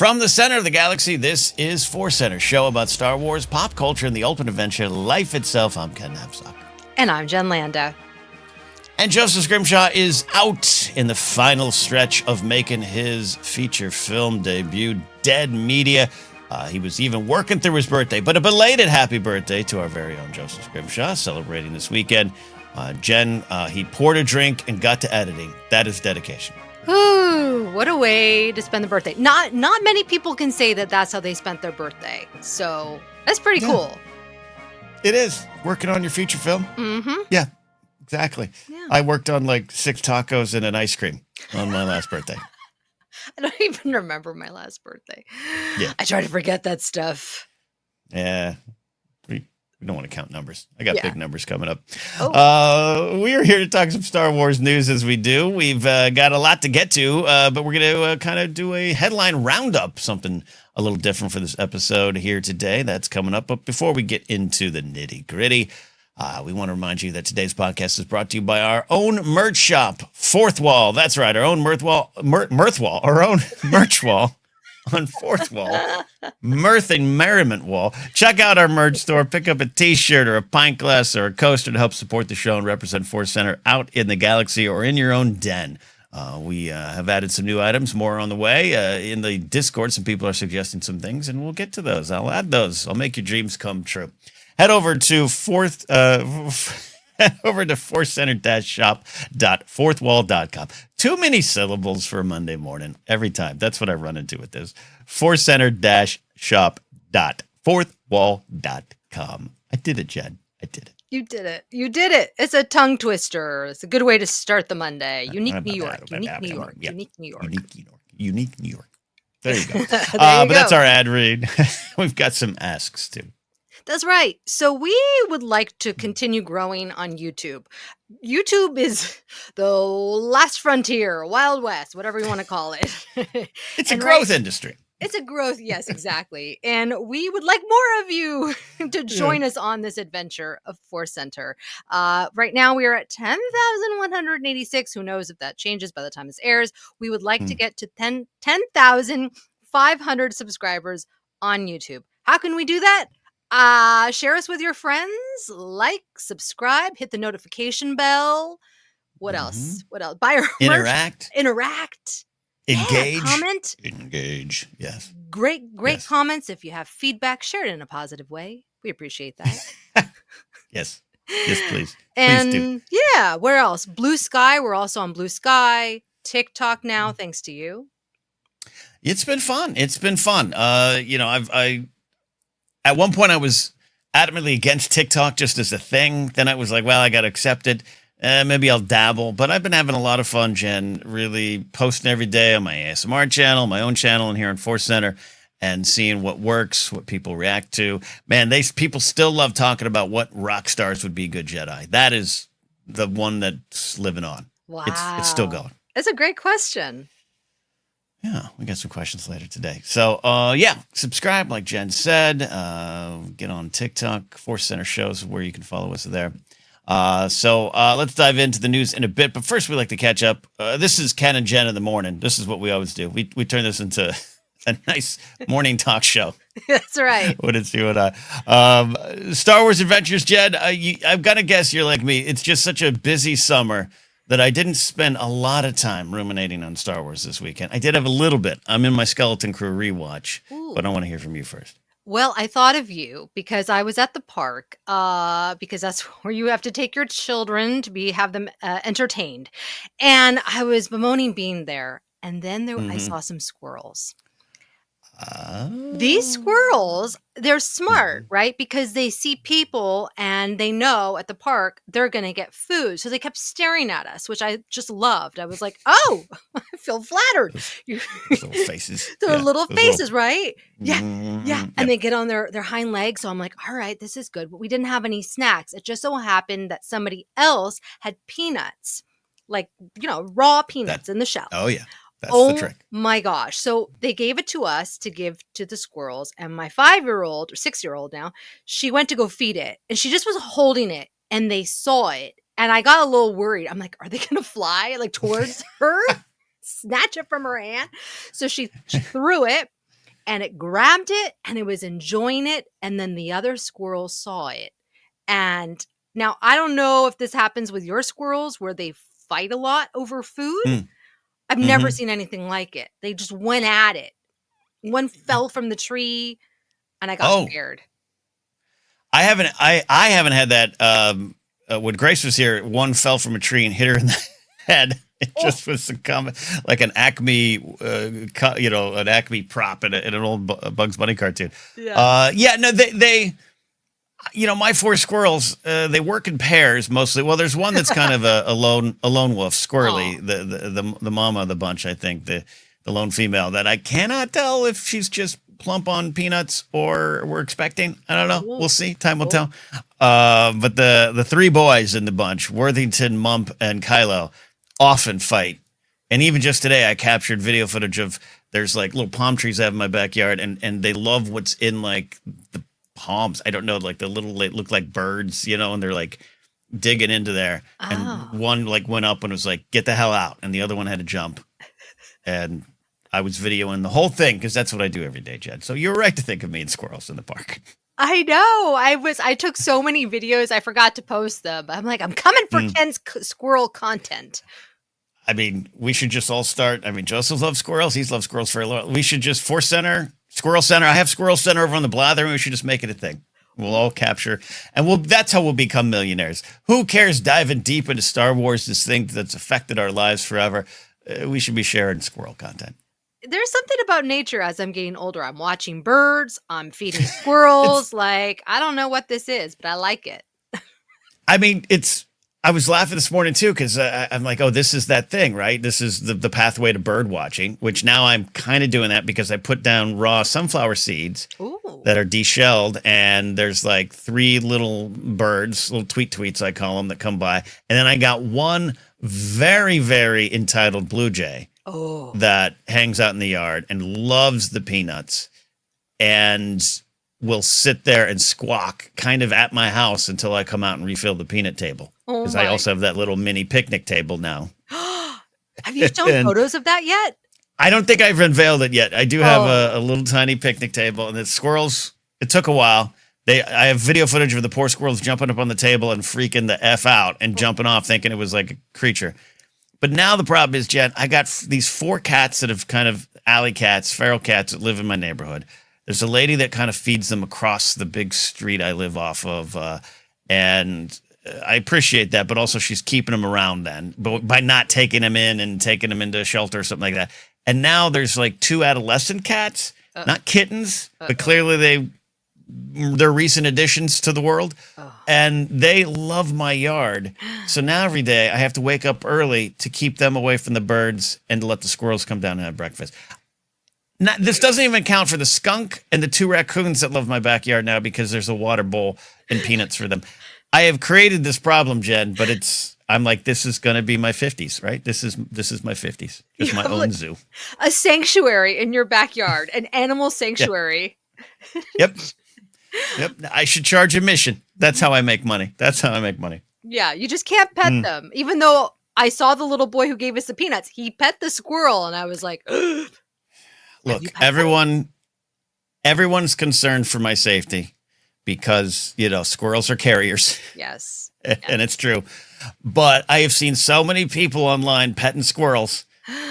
From the center of the galaxy, this is ForceCenter, show about Star Wars, pop culture, and the ultimate adventure, life itself. I'm Ken Napzok. And I'm Jen Landa. And Joseph Scrimshaw is out in the final stretch of making his feature film debut, Dead Media. He was even working through his birthday, but a belated happy birthday to our very own Joseph Scrimshaw, celebrating this weekend. Jen, he poured a drink and got to editing. That is dedication. Ooh, what a way to spend the birthday. Not many people can say that that's how they spent their birthday. So that's pretty cool. It is. Working on your feature film. Mm-hmm. Yeah, exactly. Yeah. I worked on like 6 tacos and an ice cream on my last birthday. I don't even remember my last birthday. Yeah. I try to forget that stuff. Yeah. We don't want to count numbers. I got big numbers coming up. Oh. We are here to talk some Star Wars news as we do. We've got a lot to get to, but we're going to kind of do a headline roundup, something a little different for this episode here today. That's coming up. But before we get into the nitty gritty, we want to remind you that today's podcast is brought to you by our own merch shop, Fourth Wall. That's right, our own mirth wall, our own merch wall. On Fourth Wall, Mirth and Merriment Wall. Check out our merch store. Pick up a t-shirt or a pint glass or a coaster to help support the show and represent ForceCenter out in the galaxy or in your own den. We have added some new items, more on the way. In the Discord, some people are suggesting some things, and we'll get to those. I'll add those. I'll make your dreams come true. Head over to ForceCenter-shop.fourthwall.com. Too many syllables for a Monday morning every time. That's what I run into with this. ForceCenter-shop.fourthwall.com. I did it, Jen. I did it. You did it. You did it. It's a tongue twister. It's a good way to start the Monday. Unique New York. Unique New York. Unique New York. Unique New York. There you go. But that's our ad read. We've got some asks, too. That's right. So we would like to continue growing on YouTube. YouTube is the last frontier, Wild West, whatever you want to call it. It's a growth industry. It's a growth. Yes, exactly. And we would like more of you to join us on this adventure of ForceCenter. Right now we are at 10,186. Who knows if that changes by the time this airs. We would like to get to 10,500 subscribers on YouTube. How can we do that? Share us with your friends, like, subscribe, hit the notification bell. What else? What else? Buy our Interact. Interact. Engage. Yeah, comment. Engage. Yes. Great comments. If you have feedback, share it in a positive way. We appreciate that. Yes. Yes, please. And please do. Yeah, where else? Blue Sky. We're also on Blue Sky. TikTok now, thanks to you. It's been fun. At one point, I was adamantly against TikTok just as a thing. Then I was like, well, I got to accept it. Maybe I'll dabble. But I've been having a lot of fun, Jen, really posting every day on my ASMR channel, my own channel, and here on ForceCenter, and seeing what works, what people react to. Man, people still love talking about what rock stars would be good Jedi. That is the one that's living on. Wow. It's still going. That's a great question. Yeah, we got some questions later today. So, subscribe, like Jen said. Get on TikTok. ForceCenter shows where you can follow us there. So let's dive into the news in a bit. But first, we like to catch up. This is Ken and Jen in the morning. This is what we always do. We turn this into a nice morning talk show. That's right. What it's you and I. Star Wars Adventures, Jen, I've got to guess you're like me. It's just such a busy summer that I didn't spend a lot of time ruminating on Star Wars this weekend. I did have a little bit. I'm in my Skeleton Crew rewatch, but I want to hear from you first. Well, I thought of you because I was at the park, because that's where you have to take your children to have them entertained. And I was bemoaning being there. And then I saw some squirrels. These squirrels, they're smart, right? Because they see people and they know at the park they're going to get food. So they kept staring at us, which I just loved. I was like, oh, I feel flattered. Those little faces. Their little faces, right? Yeah. And they get on their hind legs. So I'm like, all right, this is good. But we didn't have any snacks. It just so happened that somebody else had peanuts, like, raw peanuts in the shell. Oh, yeah. That's the trick. Oh my gosh. So they gave it to us to give to the squirrels. And my 5-year-old or 6-year-old now, she went to go feed it. And she just was holding it. And they saw it. And I got a little worried. I'm like, are they going to fly towards her? Snatch it from her hand? So she threw it. and it grabbed it and it was enjoying it. And then the other squirrel saw it. And now I don't know if this happens with your squirrels where they fight a lot over food. Mm. I've never Mm-hmm. seen anything like it. They just went at it. One fell from the tree and I got Oh, scared. I haven't had that. When Grace was here, one fell from a tree and hit her in the head. It just was like an Acme, an Acme prop in an old Bugs Bunny cartoon. Yeah. No, they my four squirrels, they work in pairs mostly. Well, there's one that's kind of a lone wolf, squirrely, the mama of the bunch, I think, the lone female that I cannot tell if she's just plump on peanuts or we're expecting. I don't know. We'll see. Time will tell. But the three boys in the bunch, Worthington, Mump, and Kylo, often fight. And even just today, I captured video footage of there's like little palm trees I have in my backyard, and they love what's in like the palms. I don't know, like they look like birds, and they're like digging into there. And one like went up and was like, "Get the hell out," and the other one had to jump. And I was videoing the whole thing because that's what I do every day, Jed. So you're right to think of me and squirrels in the park. I know. I took so many videos. I forgot to post them. I'm like, I'm coming for Ken's squirrel content. I mean, we should just all start. I mean, Joseph loves squirrels. He's loved squirrels for a lot. We should just ForceCenter, Squirrel Center. I have Squirrel Center over on the Blather, and we should just make it a thing. We'll all capture, and that's how we'll become millionaires. Who cares diving deep into Star Wars, this thing that's affected our lives forever? We should be sharing squirrel content. There's something about nature as I'm getting older. I'm watching birds. I'm feeding squirrels. Like, I don't know what this is, but I like it. I mean, I was laughing this morning too, because I'm like, oh, this is that thing, right? This is the pathway to bird watching, which now I'm kind of doing that because I put down raw sunflower seeds that are deshelled, and there's like 3 little birds, little tweets I call them, that come by. And then I got one very, very entitled blue jay that hangs out in the yard and loves the peanuts and will sit there and squawk kind of at my house until I come out and refill the peanut table. Because I also have that little mini picnic table now. Have you shown photos of that yet? I don't think I've unveiled it yet. I do have a little tiny picnic table, and the squirrels, it took a while. I have video footage of the poor squirrels jumping up on the table and freaking the F out and jumping off thinking it was like a creature. But now the problem is, Jen, I got these 4 cats that have kind of alley cats, feral cats that live in my neighborhood. There's a lady that kind of feeds them across the big street I live off of, and I appreciate that, but also she's keeping them around then, but by not taking them in and taking them into a shelter or something like that. And now there's like 2 adolescent cats, not kittens, but clearly they're recent additions to the world, and they love my yard. So now every day I have to wake up early to keep them away from the birds and to let the squirrels come down and have breakfast. This doesn't even account for the skunk and the 2 raccoons that love my backyard now because there's a water bowl and peanuts for them. I have created this problem, Jen, but I'm like, this is going to be my 50s, right? This is my 50s. It's my own zoo. A sanctuary in your backyard, an animal sanctuary. Yep. I should charge admission. That's how I make money. Yeah, you just can't pet them. Even though I saw the little boy who gave us the peanuts, he pet the squirrel, and I was like, look, everyone's concerned for my safety because, squirrels are carriers. Yes. And it's true. But I have seen so many people online petting squirrels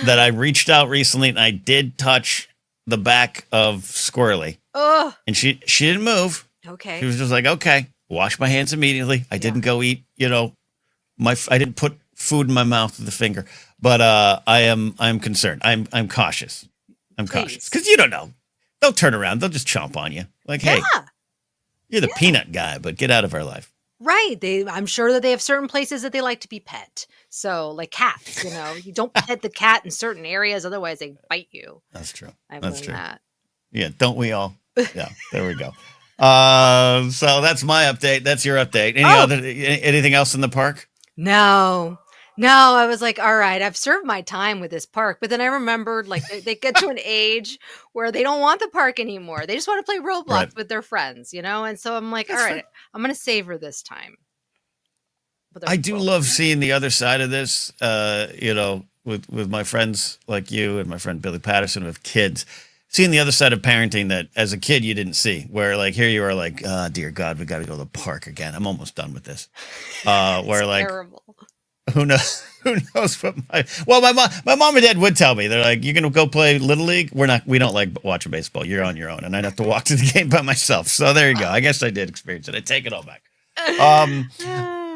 that I reached out recently, and I did touch the back of Squirrely. And she didn't move. Okay. She was just like, okay, wash my hands immediately. I didn't go eat, I didn't put food in my mouth with a finger. But I'm concerned. I'm cautious. Cautious because you don't know. They'll turn around. They'll just chomp on you. Like, hey, you're the peanut guy, but get out of our life. Right. I'm sure that they have certain places that they like to be pet. So like cats, you don't pet the cat in certain areas. Otherwise they bite you. That's true. I've learned that. Yeah. Don't we all? Yeah. There we go. So that's my update. That's your update. Anything else in the park? No, I was like, all right, I've served my time with this park. But then I remembered, like, they get to an age where they don't want the park anymore. They just want to play Roblox with their friends, And so I'm like, all right, I'm going to savor this time. I do love seeing the other side of this, with my friends like you and my friend Billy Patterson with kids. seeing the other side of parenting that as a kid you didn't see, where like here you are like, dear God, we got to go to the park again. I'm almost done with this. Where like, terrible. who knows? Who knows what my mom and dad would tell me. They're like, "You're gonna go play Little League. We don't like watching baseball. You're on your own." And I'd have to walk to the game by myself. So there you go. I guess I did experience it. I take it all back.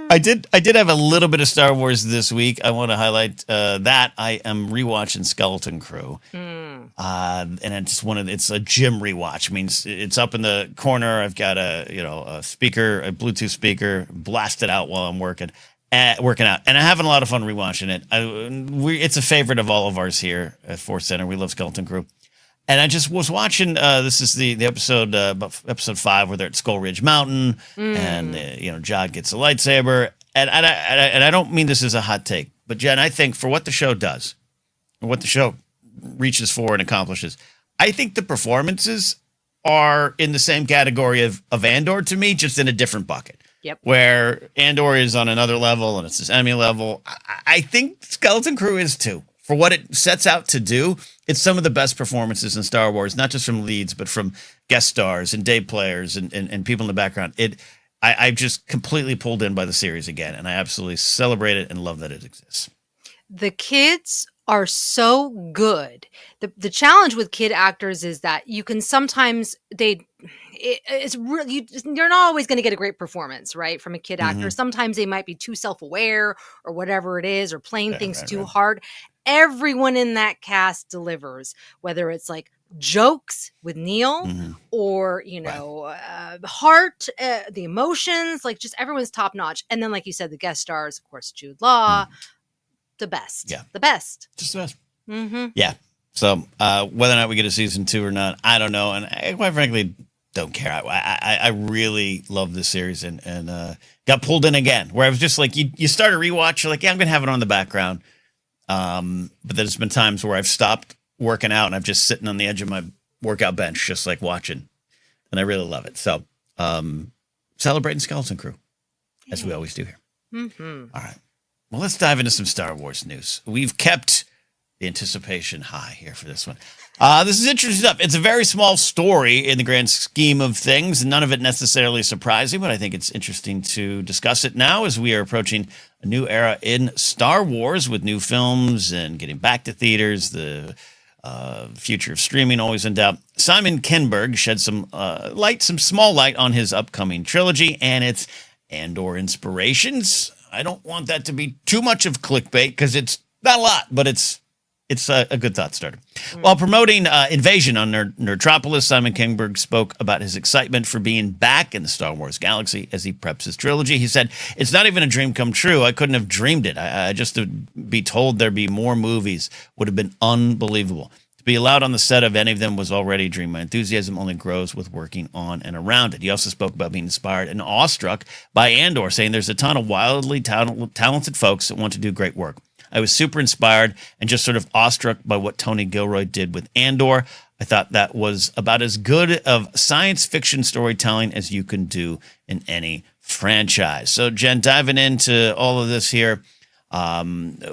I did have a little bit of Star Wars this week. I want to highlight that I am rewatching Skeleton Crew, and it's a gym rewatch. I mean, it's up in the corner. I've got a speaker, a Bluetooth speaker, blasted out while I'm working out, and I'm having a lot of fun rewatching it. It's a favorite of all of ours here at ForceCenter. We love Skeleton Crew, and I just was watching. This is the episode, episode 5, where they're at Skull Ridge Mountain, and Jod gets a lightsaber, and I don't mean this as a hot take, but Jen, I think for what the show does, and what the show reaches for and accomplishes, I think the performances are in the same category of Andor to me, just in a different bucket. Yep. Where Andor is on another level and it's this Emmy level. I think Skeleton Crew is too. For what it sets out to do, it's some of the best performances in Star Wars, not just from leads, but from guest stars and day players and people in the background. I'm just completely pulled in by the series again, and I absolutely celebrate it and love that it exists. The kids are so good. The challenge with kid actors is that you can sometimes it's really, you're not always going to get a great performance, right, from a kid actor. Sometimes they might be too self-aware or whatever it is, or playing things too hard. Everyone in that cast delivers, whether it's like jokes with Neil or heart, the emotions, like just everyone's top notch. And then, like you said, the guest stars, of course, Jude Law. The best. Yeah. The best. Just the best. Yeah. So whether or not we get a season 2 or not, I don't know. And I quite frankly don't care. I really love this series and got pulled in again, where I was just like, you start a rewatch, you're like, yeah, I'm going to have it on the background. But there's been times where I've stopped working out and I'm just sitting on the edge of my workout bench, just like watching. And I really love it. So celebrating Skeleton Crew, as we always do here. All right. Well, let's dive into some Star Wars news. We've kept the anticipation high here for this one. This is interesting stuff. It's a very small story in the grand scheme of things, none of it necessarily surprising, but I think it's interesting to discuss it now as we are approaching a new era in Star Wars with new films and getting back to theaters, the future of streaming always in doubt. Simon Kinberg shed some small light on his upcoming trilogy and its Andor inspirations. I don't want that to be too much of clickbait because it's not a lot, but it's a good thought starter. While promoting Invasion on Nerdtropolis, Simon Kinberg spoke about his excitement for being back in the Star Wars galaxy as he preps his trilogy. He said, "It's not even a dream come true. I couldn't have dreamed it. I just to be told there'd be more movies would have been unbelievable. To be allowed on the set of any of them was already a dream. My enthusiasm only grows with working on and around it." He also spoke about being inspired and awestruck by Andor, saying there's a ton of wildly talented folks that want to do great work. I was super inspired and just sort of awestruck by what Tony Gilroy did with Andor. I thought that was about as good of science fiction storytelling as you can do in any franchise. So, Jen, diving into all of this here, and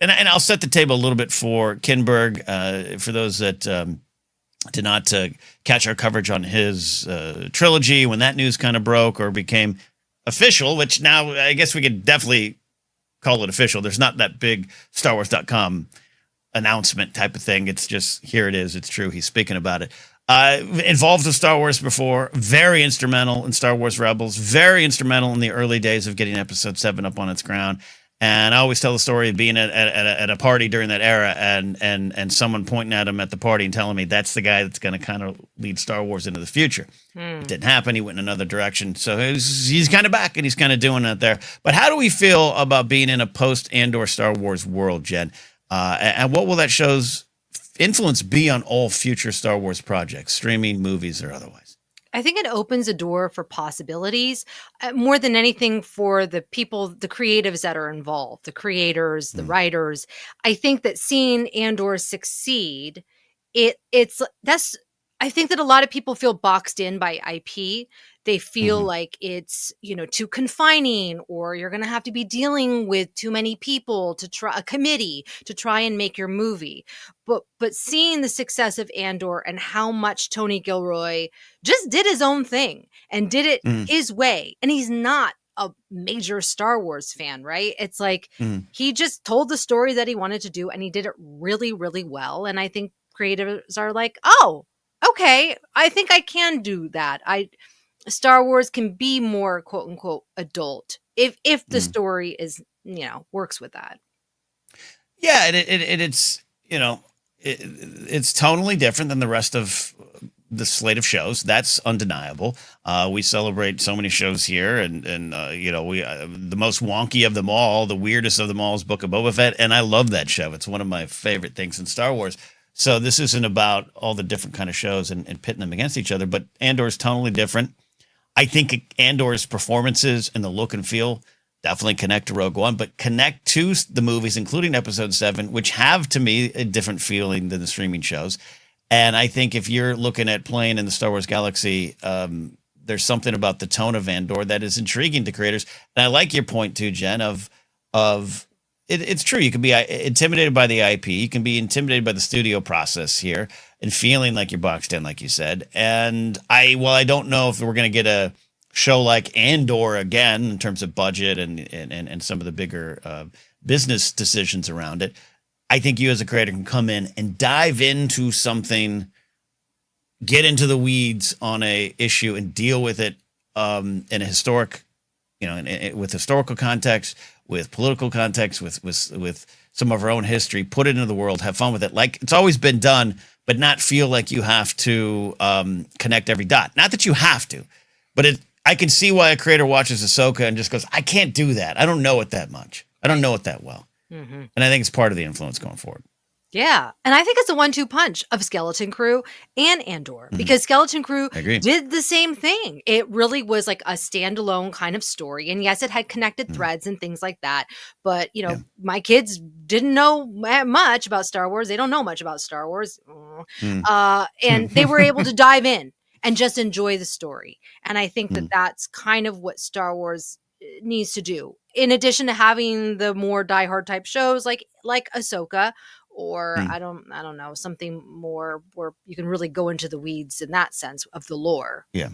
I'll set the table a little bit for Kinberg. For those that did not catch our coverage on his trilogy when that news kind of broke or became official, which now I guess we could definitely call it official. There's not that big StarWars.com announcement type of thing. It's just, here it is. It's true. He's speaking about it. Involved with Star Wars before, very instrumental in Star Wars Rebels, very instrumental in the early days of getting Episode 7 up on its ground. And I always tell the story of being at a party during that era and someone pointing at him at the party and telling me that's the guy that's going to kind of lead Star Wars into the future. It didn't happen. He went in another direction. So he's kind of back and he's kind of doing it there. But how do we feel about being in a post-Andor Star Wars world, Jen? And what will that show's influence be on all future Star Wars projects, streaming, movies, or otherwise? I think it opens a door for possibilities more than anything for the people, the creatives that are involved, the creators, the writers. I think that seeing Andor succeed, I think that a lot of people feel boxed in by IP. They feel Mm-hmm. like it's, too confining, or you're going to have to be dealing with too many people to try a committee to try and make your movie. But seeing the success of Andor and how much Tony Gilroy just did his own thing and did it his way. And he's not a major Star Wars fan, right? It's like Mm-hmm. he just told the story that he wanted to do and he did it really, really well. And I think creatives are like, oh, okay, I think I can do that. Star Wars can be more quote unquote adult if the story is, works with that. Yeah, it's it's totally different than the rest of the slate of shows. That's undeniable. We celebrate so many shows here, and we the most wonky of them all, the weirdest of them all is Book of Boba Fett, and I love that show. It's one of my favorite things in Star Wars. So this isn't about all the different kind of shows and pitting them against each other, but Andor's totally different. I think Andor's performances and the look and feel definitely connect to Rogue One, but connect to the movies, including Episode 7, which have, to me, a different feeling than the streaming shows. And I think if you're looking at playing in the Star Wars galaxy, there's something about the tone of Andor that is intriguing to creators. And I like your point, too, Jen, of it's true. You can be intimidated by the IP. You can be intimidated by the studio process here and feeling like you're boxed in, like you said. And I don't know if we're going to get a show like Andor again in terms of budget and some of the bigger business decisions around it. I think you as a creator can come in and dive into something, get into the weeds on a issue and deal with it in a historic, with historical context, with political context, with some of our own history, put it into the world, have fun with it. Like it's always been done, but not feel like you have to connect every dot. Not that you have to, but I can see why a creator watches Ahsoka and just goes, I can't do that. I don't know it that much. I don't know it that well. Mm-hmm. And I think it's part of the influence going forward. Yeah. And I think it's a 1-2 punch of Skeleton Crew and Andor, because Skeleton Crew did the same thing. It really was like a standalone kind of story. And yes, it had connected threads and things like that. But, my kids didn't know much about Star Wars. They don't know much about Star Wars. And they were able to dive in and just enjoy the story. And I think that that's kind of what Star Wars needs to do. In addition to having the more diehard type shows like Ahsoka, or I don't know, something more where you can really go into the weeds in that sense of the lore. Yeah.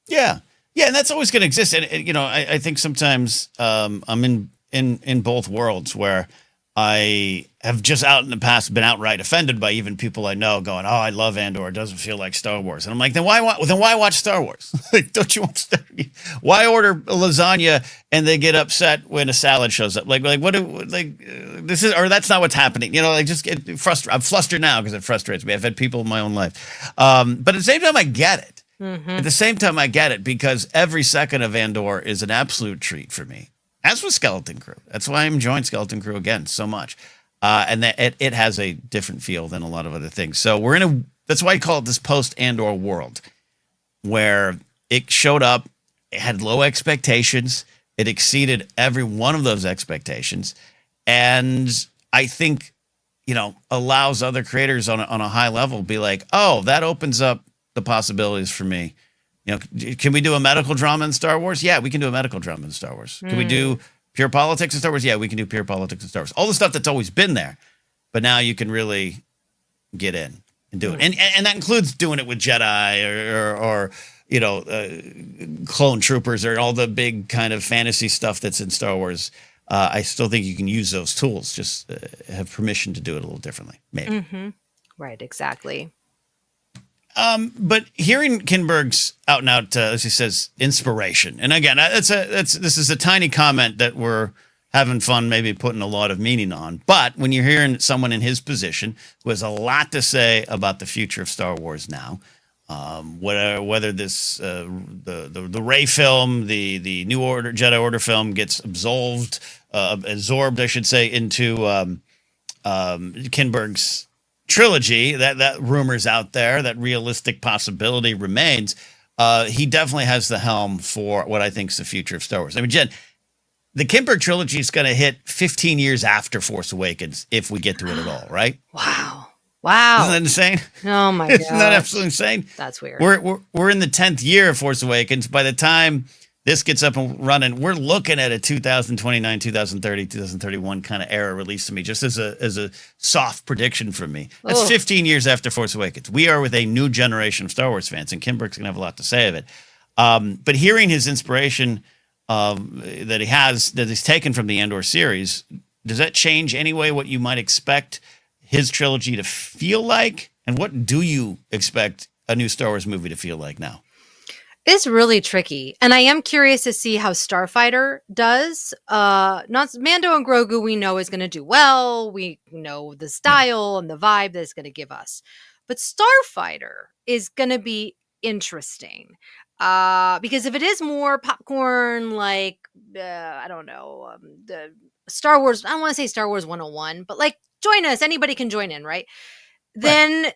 And that's always going to exist. And I think sometimes I'm in both worlds where I have just out in the past been outright offended by even people I know going, oh, I love Andor. It doesn't feel like Star Wars. And I'm like, then why watch Star Wars? Like, don't you want why order lasagna and they get upset when a salad shows up? Like this is, or that's not what's happening. Just get frustrated. I'm flustered now because it frustrates me. I've had people in my own life. But at the same time, I get it. Mm-hmm. At the same time, I get it because every second of Andor is an absolute treat for me. As with Skeleton Crew. That's why I'm enjoying Skeleton Crew again so much. And that it has a different feel than a lot of other things. So that's why I call it this post-Andor world, where it showed up, it had low expectations, it exceeded every one of those expectations, and I think, allows other creators on a high level be like, oh, that opens up the possibilities for me. Can we do a medical drama in Star Wars? Yeah, we can do a medical drama in Star Wars. Can we do pure politics in Star Wars? Yeah, we can do pure politics in Star Wars. All the stuff that's always been there, but now you can really get in and do it. And that includes doing it with Jedi or clone troopers or all the big kind of fantasy stuff that's in Star Wars. I still think you can use those tools, just have permission to do it a little differently, maybe. Mm-hmm. Right, exactly. But hearing Kinberg's out and out, as he says, inspiration, and again, this is a tiny comment that we're having fun, maybe putting a lot of meaning on. But when you're hearing someone in his position who has a lot to say about the future of Star Wars now, whether this the Rey film, the New Order Jedi Order film gets absorbed, I should say, into Kinberg's trilogy, that rumor's out there, that realistic possibility remains. He definitely has the helm for what I think is the future of Star Wars. I mean, Jen, the Kinberg trilogy is going to hit 15 years after Force Awakens if we get to it at all, right? Wow. Isn't Wow. that insane? Oh my Isn't that gosh. absolutely insane? That's weird. We're in the 10th year of Force Awakens. By the time this gets up and running, we're looking at a 2029, 2030, 2031 kind of era release to me, just as a soft prediction from me. That's Oh, 15 years after Force Awakens. We are with a new generation of Star Wars fans, and Kinberg's gonna have a lot to say of it. But hearing his inspiration that he's taken from the Andor series, does that change any way what you might expect his trilogy to feel like? And what do you expect a new Star Wars movie to feel like now? it's really tricky. And I am curious to see how Starfighter does. Not Mando and Grogu we know is going to do well. We know the Yeah. style and the vibe that it's going to give us. But Starfighter is going to be interesting. Because if it is more popcorn, like, I don't know, the Star Wars, I don't want to say Star Wars 101, but like, join us. Anybody can join in, right? Right. Then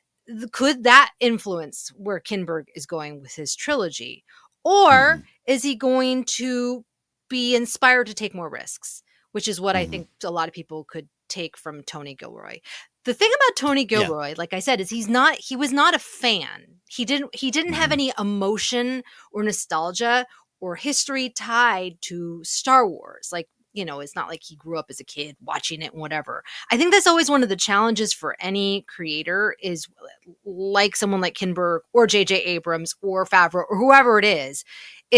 could that influence where Kinberg is going with his trilogy? Or Mm-hmm. is he going to be inspired to take more risks? Which is what I Mm-hmm. think a lot of people could take from Tony Gilroy. The thing about Tony Yeah. Gilroy, like I said, is he was not a fan. He didn't have Mm-hmm. any emotion or nostalgia or history tied to Star Wars. Like, it's not like he grew up as a kid watching it and whatever. I think that's always one of the challenges for any creator is like someone like Kinberg or J.J. Abrams or Favreau or whoever it is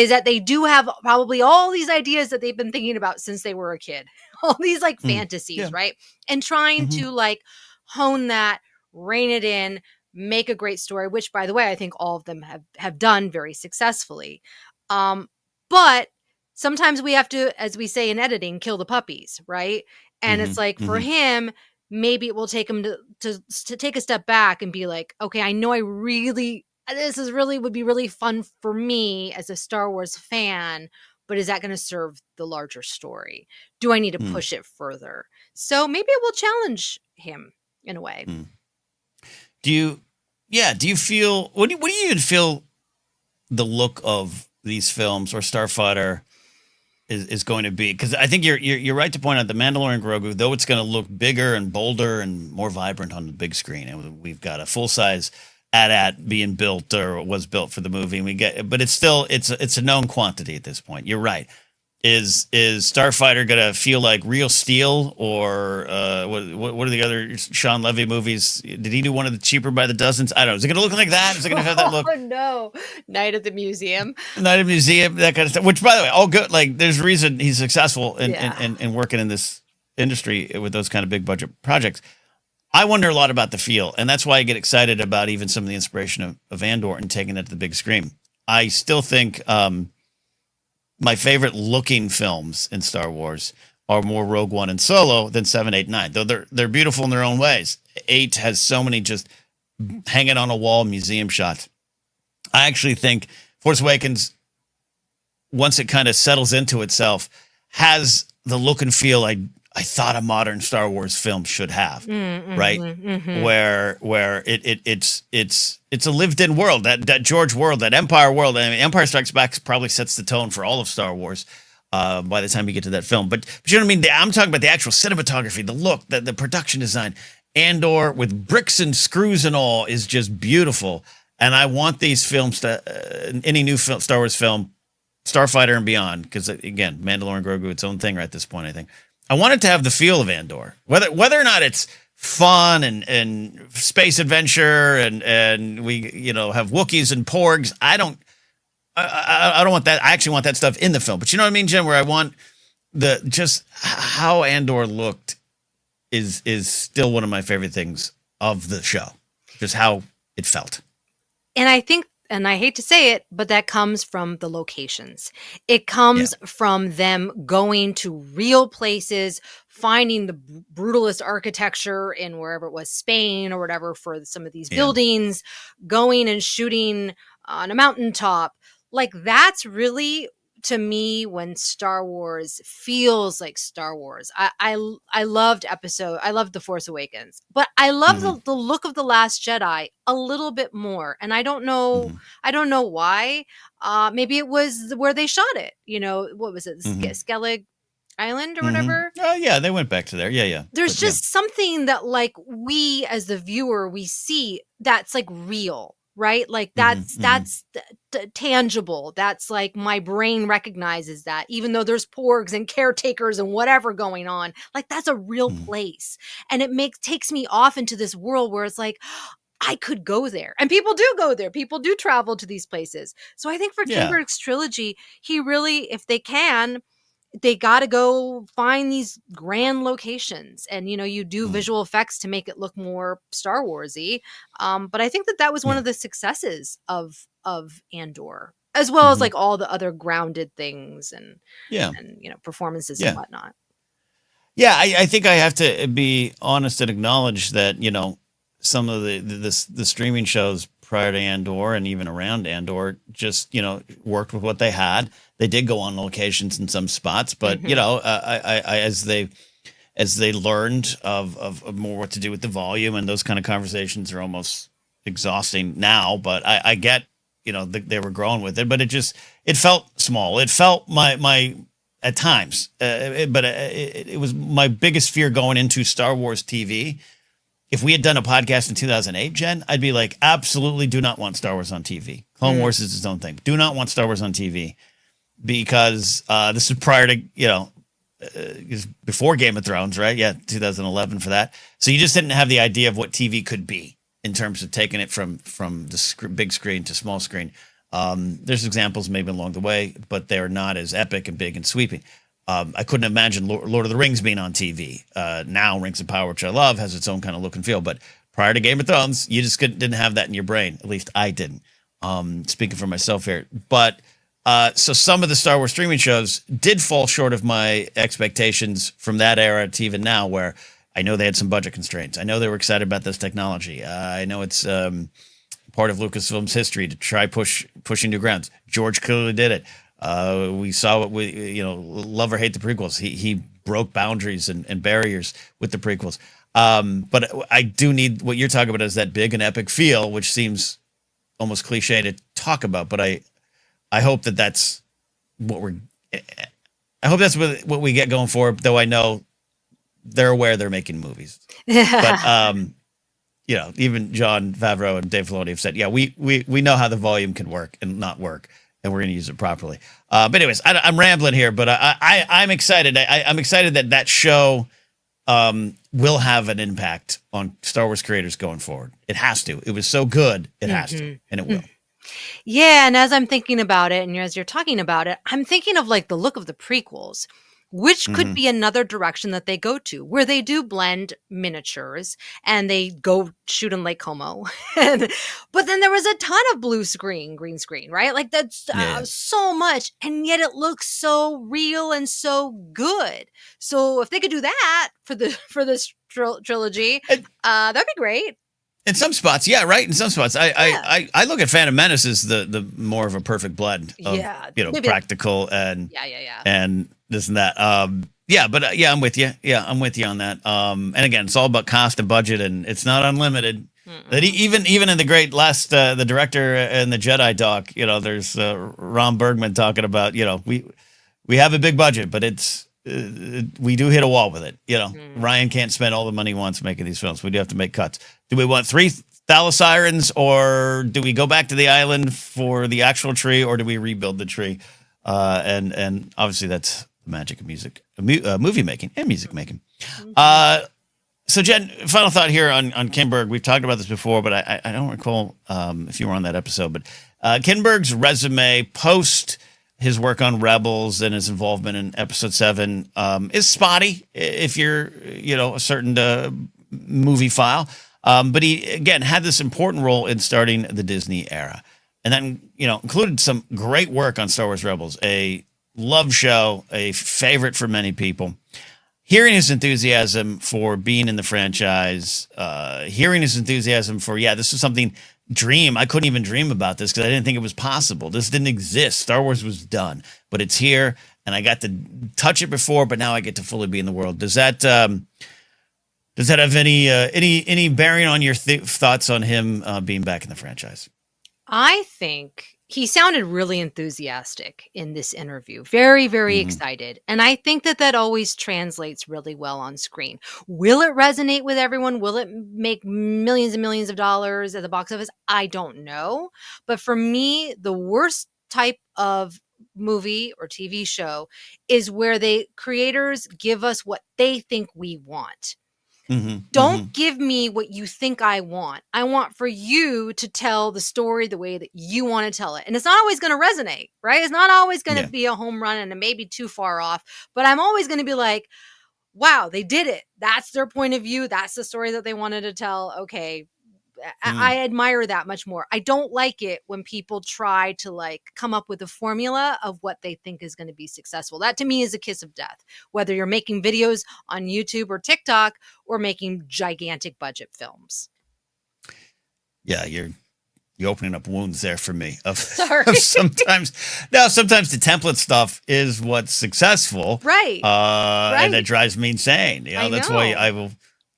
that they do have probably all these ideas that they've been thinking about since they were a kid, all these like Mm. Yeah. fantasies, right? And trying Mm-hmm. to like hone that, rein it in, make a great story, which by the way, I think all of them have done very successfully. But sometimes we have to, as we say in editing, kill the puppies, right? And it's like Mm-hmm. for Mm-hmm. him, maybe it will take him to take a step back and be like, okay, I know this is really would be really fun for me as a Star Wars fan, but is that going to serve the larger story? Do I need to Mm. push it further? So maybe it will challenge him in a way. Mm. Do you, yeah, do you feel, what do you even feel the look of these films or Starfighter is going to be? Because I think you're right to point out the Mandalorian Grogu, though it's going to look bigger and bolder and more vibrant on the big screen. And we've got a full size AT-AT being built or was built for the movie, and but it's still it's a known quantity at this point. You're right. Is Starfighter gonna feel like real steel, or what are the other Sean Levy movies? Did he do one of the cheaper by the dozens? I don't know. Is it gonna look like that? Is it gonna have that look? Oh no, Night at the Museum. Night of Museum, that kind of stuff. Which, by the way, all good. Like, there's a reason he's successful Yeah. in working in this industry with those kind of big budget projects. I wonder a lot about the feel, and that's why I get excited about even some of the inspiration of Andor and taking it to the big screen. I still think my favorite looking films in Star Wars are more Rogue One and Solo than 7, 8, 9. Though they're beautiful in their own ways. 8 has so many just hanging on a wall museum shots. I actually think Force Awakens, once it kind of settles into itself, has the look and feel I thought a modern Star Wars film should have, right? Where it's a lived in world, that George world, that Empire world. I mean, Empire Strikes Back probably sets the tone for all of Star Wars by the time you get to that film. But you know what I mean? I'm talking about the actual cinematography, the look, the production design. Andor with bricks and screws and all is just beautiful. And I want these films to any new Star Wars film, Starfighter and beyond, because again, Mandalorian Grogu, its own thing right at this point, I think. I want it to have the feel of Andor, whether or not it's fun and space adventure and we have Wookiees and Porgs. I don't want that. I actually want that stuff in the film. But you know what I mean, Jim? Where I want just how Andor looked is still one of my favorite things of the show. Just how it felt. And I think, and I hate to say it, but that comes from the locations. It comes from them going to real places, finding the brutalist architecture in wherever it was, Spain or whatever, for some of these buildings, going and shooting on a mountaintop. Like, that's really, to me, when Star Wars feels like Star Wars. I loved The Force Awakens, but I love the look of The Last Jedi a little bit more. And I don't know why. Maybe it was where they shot it. What was it? Skellig? Island or Mm-hmm. whatever. Oh yeah, they went back to there. Yeah. There's But, just something that like we as the viewer we see that's like real, right? Like that's tangible. That's like my brain recognizes that, even though there's porgs and caretakers and whatever going on, like that's a real place. And it takes me off into this world where it's like, I could go there. And people do go there. People do travel to these places. So I think for yeah. Kinberg's trilogy, he really, if they can, they got to go find these grand locations. And, you know, you do visual effects to make it look more Star Wars-y. But I think that was one of the successes of Andor, as well as like all the other grounded things and you know, performances and whatnot. Yeah, I think I have to be honest and acknowledge that, you know, some of the streaming shows prior to Andor and even around Andor just, you know, worked with what they had. They did go on locations in some spots, but you know, as they learned of more what to do with the volume, and those kind of conversations are almost exhausting now. But I get, you know, they were growing with it, but it felt small. It felt my at times, but it was my biggest fear going into Star Wars TV. If we had done a podcast in 2008, Jen, I'd be like, absolutely do not want Star Wars on TV. Clone Wars is its own thing. Do not want Star Wars on TV, because this is prior to, you know, before Game of Thrones, right? Yeah, 2011 for that. So you just didn't have the idea of what TV could be in terms of taking it from the big screen to small screen. There's examples maybe along the way, but they're not as epic and big and sweeping. I couldn't imagine Lord of the Rings being on TV. Now Rings of Power, which I love, has its own kind of look and feel. But prior to Game of Thrones, you just didn't have that in your brain. At least I didn't. Speaking for myself here. But so some of the Star Wars streaming shows did fall short of my expectations from that era to even now, where I know they had some budget constraints. I know they were excited about this technology. I know it's part of Lucasfilm's history to try pushing new grounds. George clearly did it. We saw what we, love or hate the prequels. He broke boundaries and barriers with the prequels. But I do need what you're talking about is that big and epic feel, which seems almost cliche to talk about. But I hope that's what what we get going forward. Though I know they're aware they're making movies. But even Jon Favreau and Dave Filoni have said, yeah, we know how the volume can work and not work, and we're going to use it properly. But anyways, I'm rambling here, but I'm excited. I'm excited that show will have an impact on Star Wars creators going forward. It has to. It was so good. It has to, and it will. Yeah, and as I'm thinking about it, and as you're talking about it, I'm thinking of like the look of the prequels, which could be another direction that they go to, where they do blend miniatures and they go shoot in Lake Como. But then there was a ton of green screen, right? Like that's so much, and yet it looks so real and so good. So if they could do that for this trilogy, that'd be great. In some spots, yeah, right. In some spots, I look at Phantom Menace as the more of a perfect blend of practical and and this and that. But I'm with you. Yeah, I'm with you on that. And again, it's all about cost and budget, and it's not unlimited. That even in the great last the director and the Jedi doc, there's Ron Bergman talking about we have a big budget, but it's we do hit a wall with it. Ryan can't spend all the money he wants making these films. We do have to make cuts. Do we want 3 thalassirens, or do we go back to the island for the actual tree, or do we rebuild the tree? And obviously that's the magic of music, movie making and music making. So Jen, final thought here on Kinberg. We've talked about this before, but I don't recall if you were on that episode. But Kinberg's resume post his work on Rebels and his involvement in Episode 7 is spotty if you're a certain movie file. But he again had this important role in starting the Disney era, and then included some great work on Star Wars Rebels, a love show, a favorite for many people. Hearing his enthusiasm for being in the franchise, hearing his enthusiasm for this is something I couldn't even dream about this because I didn't think it was possible. This didn't exist. Star Wars was done, but it's here, and I got to touch it before, but now I get to fully be in the world. Does that have any bearing on your thoughts on him being back in the franchise? I think He sounded really enthusiastic in this interview. Very, very excited. And I think that that always translates really well on screen. Will it resonate with everyone? Will it make millions and millions of dollars at the box office? I don't know. But for me, the worst type of movie or TV show is where the creators give us what they think we want. Don't give me what you think I want. I want for you to tell the story the way that you want to tell it. And it's not always going to resonate, right? It's not always going to be a home run and it may be too far off, but I'm always going to be like, wow, they did it. That's their point of view. That's the story that they wanted to tell. Okay. I admire that much more. I don't like it when people try to like come up with a formula of what they think is going to be successful. That to me is a kiss of death, whether you're making videos on YouTube or TikTok or making gigantic budget films. Yeah, you're opening up wounds there for me. Sorry. Sometimes the template stuff is what's successful, right? And it drives me insane. You know, that's why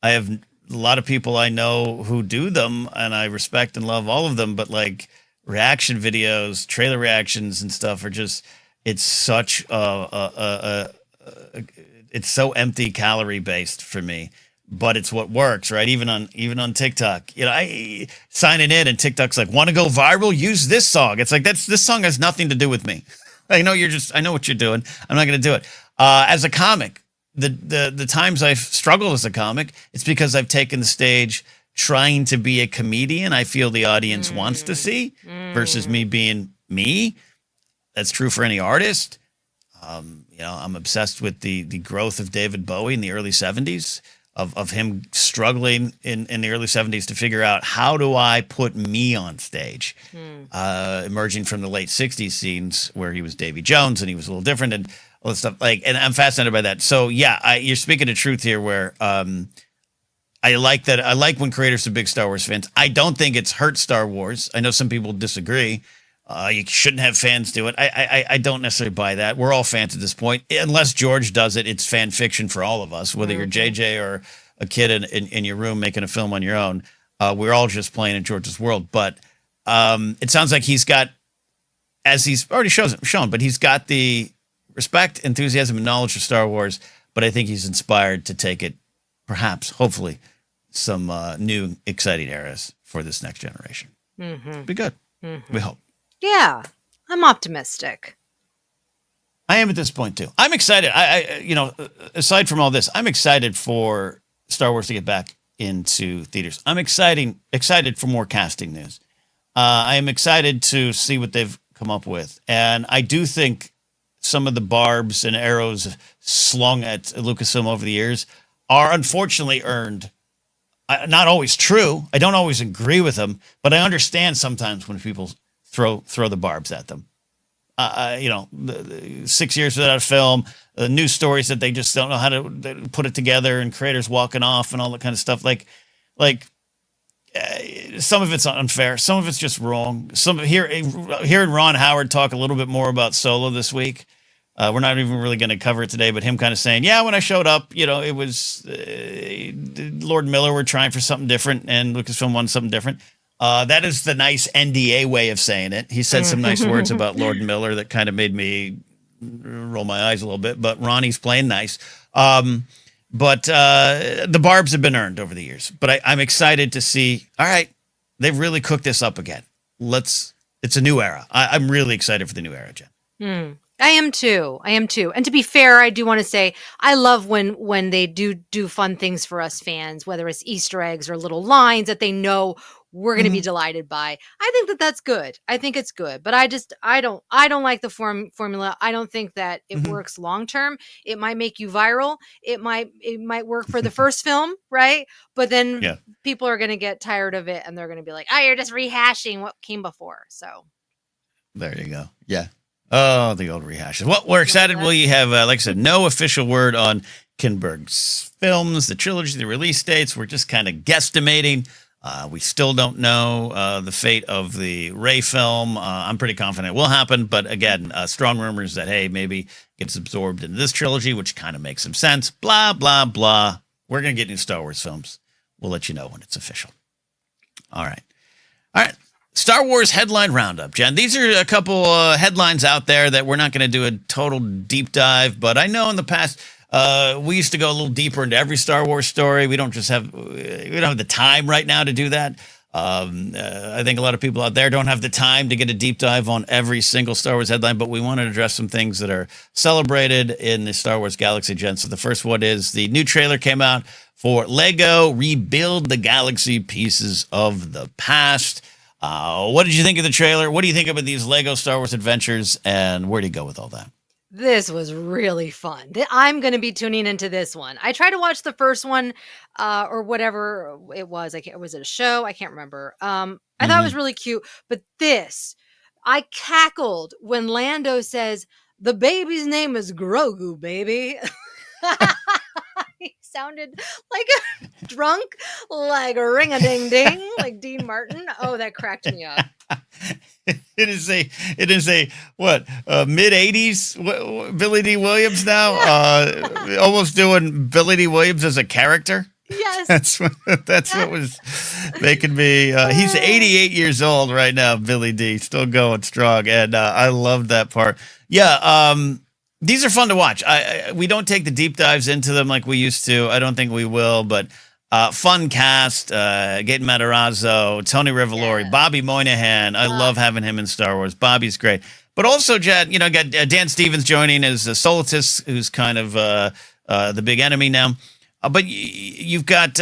I have a lot of people I know who do them, and I respect and love all of them. But like reaction videos, trailer reactions, and stuff are just it's such it's so empty calorie based for me. But it's what works, right? Even on TikTok, you know, I signing in and TikTok's like, want to go viral? Use this song. It's like this song has nothing to do with me. I know what you're doing. I'm not going to do it. As a comic, the times I've struggled as a comic, it's because I've taken the stage trying to be a comedian. I feel the audience wants to see versus me being me. That's true for any artist. You know, I'm obsessed with the growth of David Bowie in the early 70s. Of him struggling in the early 70s to figure out how do I put me on stage, emerging from the late 60s scenes where he was Davy Jones and he was a little different and all this stuff. Like, and I'm fascinated by that. So yeah, you're speaking the truth here where I like that. I like when creators are big Star Wars fans. I don't think it's hurt Star Wars. I know some people disagree. You shouldn't have fans do it. I don't necessarily buy that. We're all fans at this point. Unless George does it, it's fan fiction for all of us, whether you're JJ or a kid in your room making a film on your own. We're all just playing in George's world. But it sounds like he's got, as he's already shown, but he's got the respect, enthusiasm, and knowledge of Star Wars. But I think he's inspired to take it, perhaps, hopefully, some new, exciting eras for this next generation. Be good. We hope. Yeah, I'm optimistic. I am at this point too. I'm excited. You know, aside from all this, I'm excited for Star Wars to get back into theaters. I'm excited for more casting news. I am excited to see what they've come up with. And I do think some of the barbs and arrows slung at Lucasfilm over the years are unfortunately earned. Not always true. I don't always agree with them, but I understand sometimes when people throw the barbs at them. You know, 6 years without a film, news stories that they just don't know how to put it together, and creators walking off and all that kind of stuff. Like some of it's unfair, some of it's just wrong. Hearing Ron Howard talk a little bit more about Solo this week. We're not even really going to cover it today, but him kind of saying, yeah, when I showed up, you know, it was Lord Miller were trying for something different, and Lucasfilm wanted something different. That is the nice NDA way of saying it. He said some nice words about Lord Miller that kind of made me roll my eyes a little bit, but Ronnie's playing nice. But the barbs have been earned over the years. But I'm excited to see, all right, they've really cooked this up again. It's a new era. I'm really excited for the new era, Jen. I am too. And to be fair, I do want to say I love when they do fun things for us fans, whether it's Easter eggs or little lines that they know we're going to be delighted by. I think that's good. I think it's good, but I don't like the formula. I don't think that it works long term. It might make you viral. It might work for the first film, right? But then people are going to get tired of it and they're going to be like, "Oh, you're just rehashing what came before." So there you go. Yeah. Oh, the old rehashes. Well, we're excited. We have, like I said, no official word on Kinberg's films, the trilogy, the release dates. We're just kind of guesstimating. We still don't know the fate of the Rey film. I'm pretty confident it will happen. But again, strong rumors that, hey, maybe it gets absorbed into this trilogy, which kind of makes some sense. Blah, blah, blah. We're going to get new Star Wars films. We'll let you know when it's official. All right. Star Wars headline roundup, Jen. These are a couple headlines out there that we're not going to do a total deep dive, but I know in the past we used to go a little deeper into every Star Wars story. We don't have the time right now to do that. I think a lot of people out there don't have the time to get a deep dive on every single Star Wars headline, but we want to address some things that are celebrated in the Star Wars galaxy, Jen. So the first one is the new trailer came out for Lego Rebuild the Galaxy Pieces of the Past. What did you think of the trailer? What do you think about these Lego Star Wars adventures, and where do you go with all that? This was really fun. I'm going to be tuning into this one. I tried to watch the first one, or whatever it was. Was it a show? I can't remember. I thought it was really cute, but I cackled when Lando says, "The baby's name is Grogu, baby." He sounded like a drunk, like ring-a-ding-ding, like Dean Martin. Oh, that cracked me up. It is a what, mid-80s Billy D. Williams now, almost doing Billy D. Williams as a character. Yes, that's what was making me. He's 88 years old right now, Billy D. Still going strong, and I love that part. Yeah, these are fun to watch. We don't take the deep dives into them like we used to. I don't think we will, but. Fun cast, Gaten Matarazzo, Tony Revolori, Bobby Moynihan. I love having him in Star Wars. Bobby's great. But also, Jed, got Dan Stevens joining as Solitus, who's kind of the big enemy now. But you've got,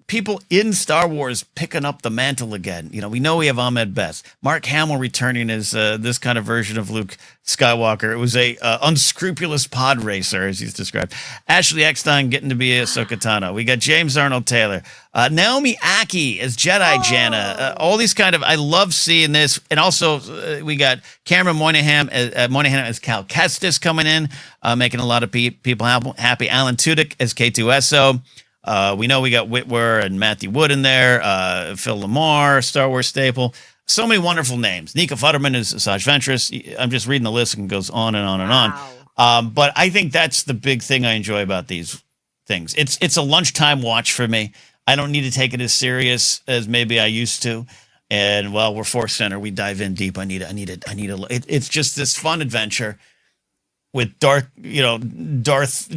people in Star Wars picking up the mantle again. We know we have Ahmed Best. Mark Hamill returning as this kind of version of Luke Skywalker. It was a unscrupulous pod racer, as he's described. Ashley Eckstein getting to be Ahsoka Tano. We got James Arnold Taylor. Naomi Aki as Jedi Janna. All these I love seeing this. And also, we got Cameron Moynihan as Cal Kestis coming in, making a lot of people happy. Alan Tudyk as K2SO. We know we got Whitwer and Matthew Wood in there, Phil Lamar, Star Wars staple. So many wonderful names. Nika Futterman is Asajj Ventress. I'm just reading the list and it goes on and on and on. But I think that's the big thing I enjoy about these things. It's a lunchtime watch for me. I don't need to take it as serious as maybe I used to. And while we're ForceCenter, we dive in deep. It's just this fun adventure. With Darth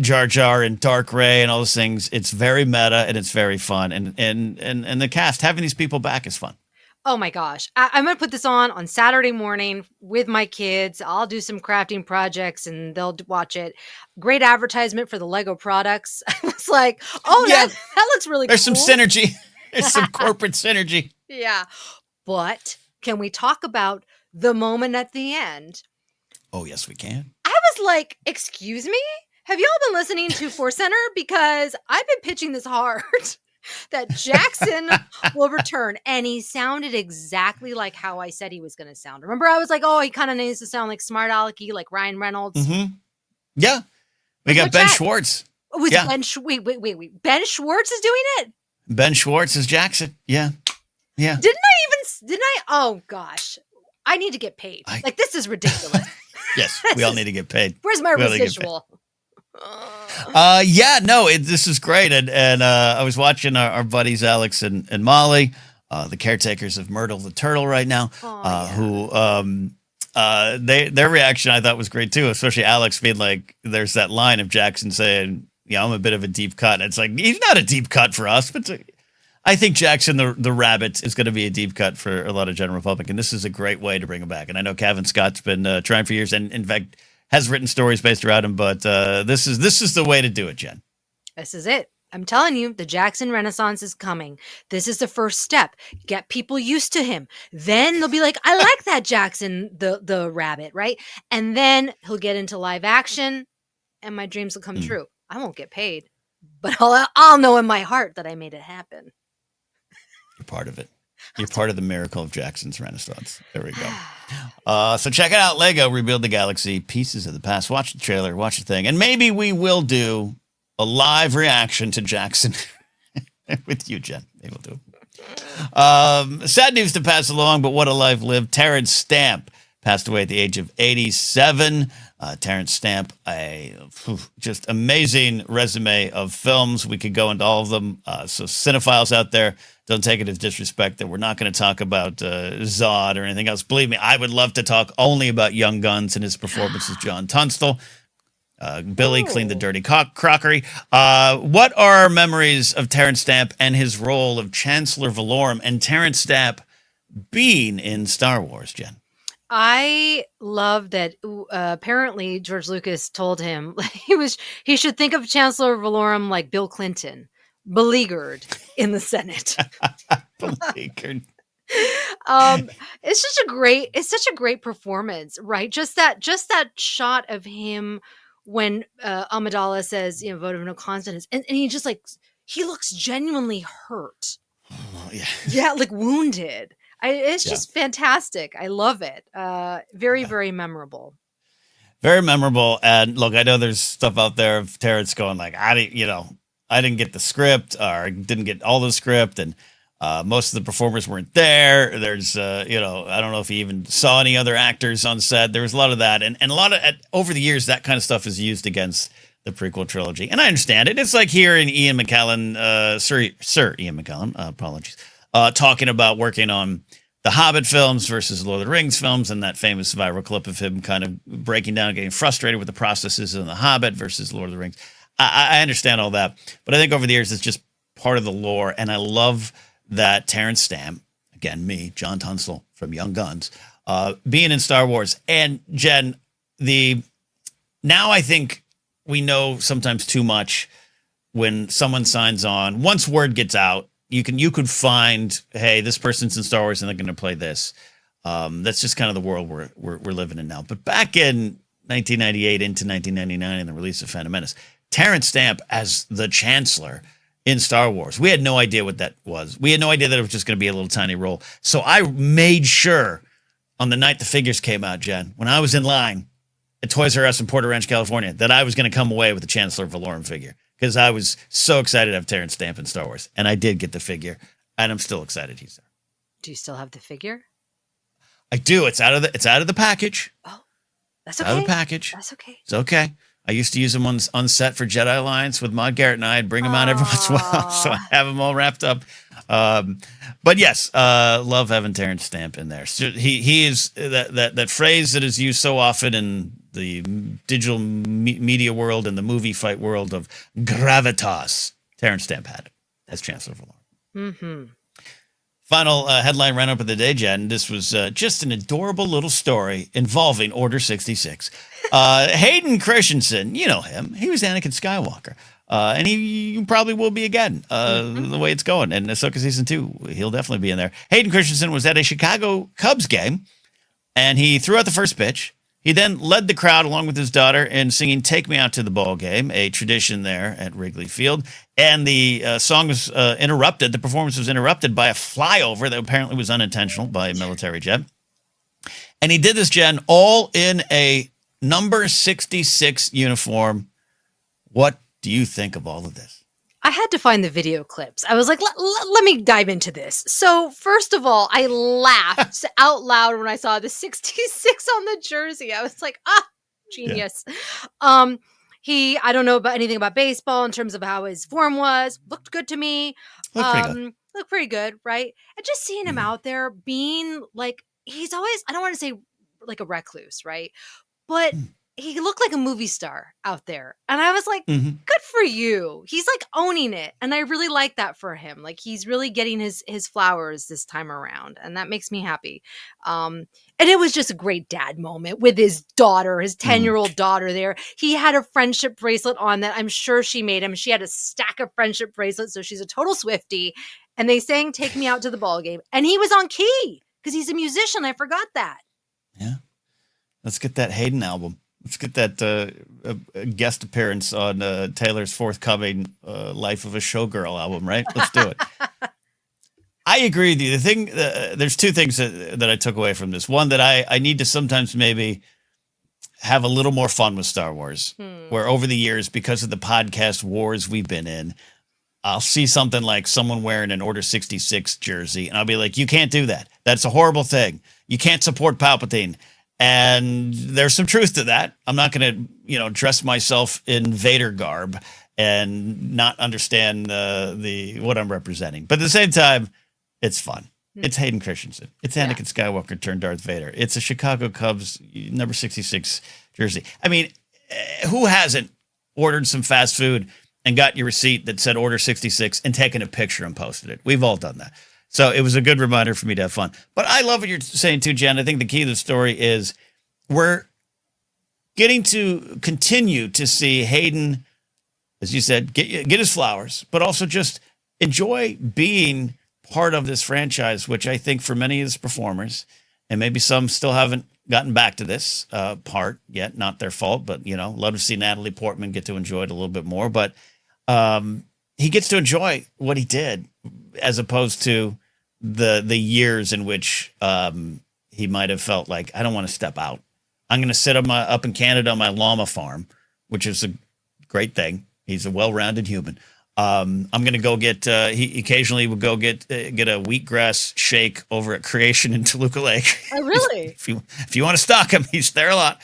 Jar Jar and Dark Ray and all those things. It's very meta and it's very fun. And the cast, having these people back is fun. Oh my gosh. I'm going to put this on Saturday morning with my kids. I'll do some crafting projects and they'll watch it. Great advertisement for the Lego products. I was like, that looks really There's cool. There's some synergy. There's some corporate synergy. Yeah. But can we talk about the moment at the end? Oh, yes, we can. I was like, excuse me? Have y'all been listening to ForceCenter? Because I've been pitching this hard that Jackson will return. And he sounded exactly like how I said he was going to sound. Remember, I was like, he kind of needs to sound like smart alecky, like Ryan Reynolds. Mm-hmm. Yeah. We got Ben Schwartz. Wait. Ben Schwartz is doing it? Ben Schwartz is Jackson. Yeah. Yeah. Oh, gosh. I need to get paid. This is ridiculous. Yes, we all need to get paid. Where's my residual? This is great. And I was watching our buddies Alex and Molly, the caretakers of Myrtle the Turtle right now, who their reaction I thought was great too, especially Alex being like, there's that line of Jackson saying, I'm a bit of a deep cut. And it's like, he's not a deep cut for us, but I think Jackson the Rabbit is going to be a deep cut for a lot of General Republic, and this is a great way to bring him back. And I know Kevin Scott's been trying for years, and in fact has written stories based around him. But this is the way to do it, Jen. This is it. I'm telling you, the Jackson Renaissance is coming. This is the first step. Get people used to him. Then they'll be like, I like that Jackson the Rabbit, right? And then he'll get into live action, and my dreams will come true. I won't get paid, but I'll know in my heart that I made it happen. You're part of it. You're part of the miracle of Jackson's Renaissance. There we go. So check it out. Lego Rebuild the Galaxy, Pieces of the Past. Watch the trailer. Watch the thing. And maybe we will do a live reaction to Jackson with you, Jen. Maybe we'll do it. Sad news to pass along, but what a life lived. Terrence Stamp passed away at the age of 87. Terrence Stamp, just amazing resume of films. We could go into all of them. So cinephiles out there, don't take it as disrespect that we're not going to talk about Zod or anything else. Believe me, I would love to talk only about Young Guns and his performance as John Tunstall. Billy cleaned the dirty crockery. What are our memories of Terrence Stamp and his role of Chancellor Valorum and Terrence Stamp being in Star Wars, Jen? I love that. Apparently, George Lucas told him he should think of Chancellor Valorum like Bill Clinton, beleaguered in the Senate. Beleaguered. It's such a great performance, right? Just that shot of him when Amidala says, vote of no confidence, and he just he looks genuinely hurt. Oh, yeah. Yeah, like wounded. It's just fantastic. I love it. Very, very memorable. Very memorable. And look, I know there's stuff out there of Terrence going I didn't get the script or didn't get all the script, and most of the performers weren't there. There's, I don't know if he even saw any other actors on set. There was a lot of that, and a lot of over the years that kind of stuff is used against the prequel trilogy, and I understand it. It's like hearing Ian McKellen, Sir Ian McKellen, apologies. Talking about working on the Hobbit films versus Lord of the Rings films, and that famous viral clip of him kind of breaking down, getting frustrated with the processes in the Hobbit versus Lord of the Rings. I understand all that, but I think over the years it's just part of the lore, and I love that Terrence Stamp, again, me, John Tunstall from Young Guns, being in Star Wars. And Jen, now I think we know sometimes too much when someone signs on. Once word gets out, you could find, hey, this person's in Star Wars and they're going to play this. That's just kind of the world we're living in now. But back in 1998 into 1999 and the release of Phantom Menace, Terrence Stamp as the Chancellor in Star Wars, we had no idea what that was. We had no idea that it was just going to be a little tiny role. So I made sure on the night the figures came out, Jen, when I was in line at Toys R Us in Porter Ranch, California, that I was going to come away with the Chancellor Valorum figure, because I was so excited to have Terrence Stamp in Star Wars. And I did get the figure, and I'm still excited he's there. Do you still have the figure? I do. It's out of the package. Oh, that's okay. Out of the package. That's okay. It's okay. I used to use them on set for Jedi Alliance with Maude Garrett, and I'd bring them out every once in a while, so I have them all wrapped up. But yes, love having Terrence Stamp in there. So he is that phrase that is used so often in the digital media world and the movie fight world of gravitas. Terrence Stamp had it as Chancellor Valorum. Mm-hmm. Final headline roundup of the day, Jen. This was just an adorable little story involving Order 66. Hayden Christensen, you know him. He was Anakin Skywalker. And he probably will be again, the way it's going. And Ahsoka Season 2, he'll definitely be in there. Hayden Christensen was at a Chicago Cubs game, and he threw out the first pitch. He then led the crowd along with his daughter in singing Take Me Out to the Ball Game, a tradition there at Wrigley Field. And the song was interrupted. The performance was interrupted by a flyover that apparently was unintentional by a military jet. And he did this, Jen, all in a number 66 uniform. What do you think of all of this? I had to find the video clips. I was like, let me dive into this. So first of all, I laughed out loud when I saw the 66 on the jersey. I was like, genius. Yeah. I don't know about anything about baseball in terms of how his form was. Looked good to me. Looked pretty good, right? And just seeing him out there being like, he's always, I don't want to say like a recluse, right? But he looked like a movie star out there. And I was like, good for you. He's like owning it. And I really like that for him. Like he's really getting his flowers this time around. And that makes me happy. And it was just a great dad moment with his daughter, his 10-year-old daughter there. He had a friendship bracelet on that I'm sure she made him. She had a stack of friendship bracelets. So she's a total Swiftie. And they sang Take Me Out to the Ball Game. And he was on key because he's a musician. I forgot that. Yeah. Let's get that Hayden album. Let's get that guest appearance on Taylor's forthcoming Life of a Showgirl album, right? Let's do it. I agree with you. The thing, there's two things that I took away from this. One, that I need to sometimes maybe have a little more fun with Star Wars, where over the years, because of the podcast wars we've been in, I'll see something like someone wearing an Order 66 jersey, and I'll be like, you can't do that. That's a horrible thing. You can't support Palpatine. And there's some truth to that. I'm not going to, dress myself in Vader garb and not understand the what I'm representing. But at the same time, it's fun. It's Hayden Christensen. It's Anakin Skywalker turned Darth Vader. It's a Chicago Cubs number 66 jersey. I mean, who hasn't ordered some fast food and got your receipt that said order 66 and taken a picture and posted it? We've all done that. So it was a good reminder for me to have fun. But I love what you're saying too, Jen. I think the key to the story is we're getting to continue to see Hayden, as you said, get his flowers, but also just enjoy being part of this franchise, which I think for many of his performers, and maybe some still haven't gotten back to this part yet, not their fault, but, love to see Natalie Portman get to enjoy it a little bit more. But he gets to enjoy what he did as opposed to the years in which he might have felt like, I don't want to step out. I'm going to sit up in Canada on my llama farm, which is a great thing. He's a well-rounded human. I'm going to go get, he occasionally would go get a wheatgrass shake over at Creation in Toluca Lake. Oh, really? if you want to stock him, he's there a lot.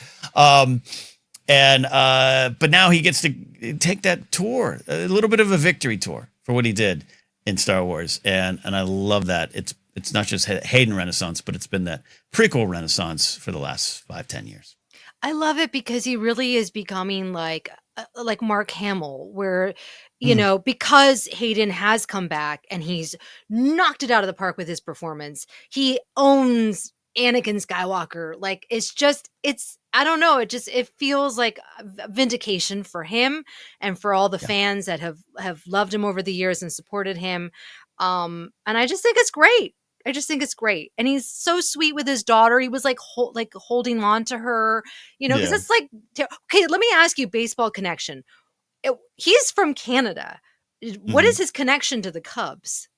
But now he gets to take that tour, a little bit of a victory tour for what he did in Star Wars. And I love that. It's not just Hayden Renaissance, but it's been that prequel Renaissance for the last 5-10 years. I love it because he really is becoming like Mark Hamill, where, because Hayden has come back and he's knocked it out of the park with his performance, he owns Anakin Skywalker. Like, I don't know. It feels like vindication for him and for all the fans that have loved him over the years and supported him. And I just think it's great. And he's so sweet with his daughter. He was like holding on to her, because it's like, okay, let me ask you, baseball connection. He's from Canada. What is his connection to the Cubs?